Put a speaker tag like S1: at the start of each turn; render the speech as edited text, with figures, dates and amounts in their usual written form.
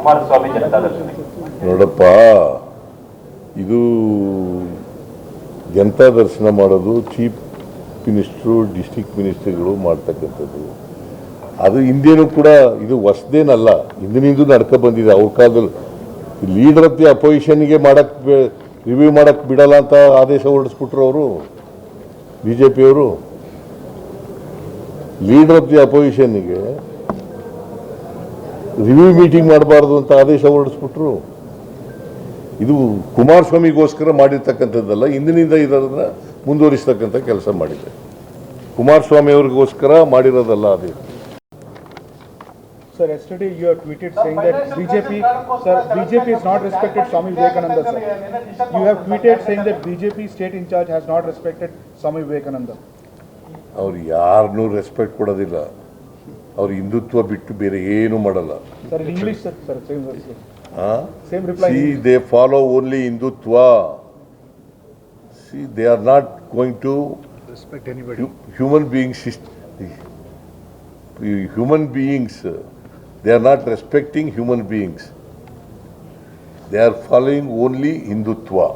S1: ಕುಮಾರಸ್ವಾಮಿ ಜನತಾ ದರ್ಶನ.
S2: ನೋಡಪ್ಪ, ಇದು ಜನತಾ ದರ್ಶನ ಮಾಡೋದು ಚೀಫ್ ಮಿನಿಸ್ಟ್ರು, ಡಿಸ್ಟ್ರಿಕ್ಟ್ ಮಿನಿಸ್ಟರ್ಗಳು ಮಾಡ್ತಕ್ಕಂಥದ್ದು. ಅದು ಹಿಂದೇನೂ ಕೂಡ ಇದು ಹೊಸದೇನಲ್ಲ, ಹಿಂದಿನಿಂದ ನಡ್ಕೊ ಬಂದಿದೆ. ಅವ್ರ ಕಾಲದಲ್ಲಿ ಲೀಡರ್ ಆಫ್ ದಿ ಅಪೋಸಿಷನ್ಗೆ ರಿವ್ಯೂ ಮಾಡಕ್ಕೆ ಬಿಡಲ್ಲ ಅಂತ ಆದೇಶ ಹೊರಡಿಸ್ಬಿಟ್ರು ಅವರು, ಬಿ ಜೆ ಪಿಯವರು. ಲೀಡರ್ ಆಫ್ ದಿ ಅಪೋಸಿಷನ್ಗೆ ರಿವ್ಯೂ ಮೀಟಿಂಗ್ ಮಾಡಬಾರ್ದು ಅಂತ ಆದೇಶ ಹೊರಡಿಸ್ಬಿಟ್ರು. ಇದು ಕುಮಾರಸ್ವಾಮಿಗೋಸ್ಕರ ಮಾಡಿರ್ತಕ್ಕಂಥದ್ದಲ್ಲ, ಹಿಂದಿನಿಂದ ಇದನ್ನು ಮುಂದುವರಿಸ್ತಕ್ಕಂಥ ಕೆಲಸ ಮಾಡಿದೆ. ಕುಮಾರಸ್ವಾಮಿ ಅವ್ರಿಗೋಸ್ಕರ ಮಾಡಿರೋದಲ್ಲ ಅದು.
S3: Sir, yesterday you have tweeted saying that BJP has not respected Swami Vivekananda, sir. You have tweeted saying that BJP state in charge has not respected Swami Vivekananda.
S2: ಅವ್ರು ಯಾರನ್ನೂ ರೆಸ್ಪೆಕ್ಟ್ ಕೊಡೋದಿಲ್ಲ. ಅವ್ರು ಹಿಂದುತ್ವ ಬಿಟ್ಟು ಬೇರೆ ಏನು ಮಾಡಲ್ಲ.
S3: Sir, in English, sir, same reply.
S2: See, they follow only Hindutva. See, they are not going to
S3: Respect anybody.
S2: human beings. They are not respecting human beings. They are following only Hindutva.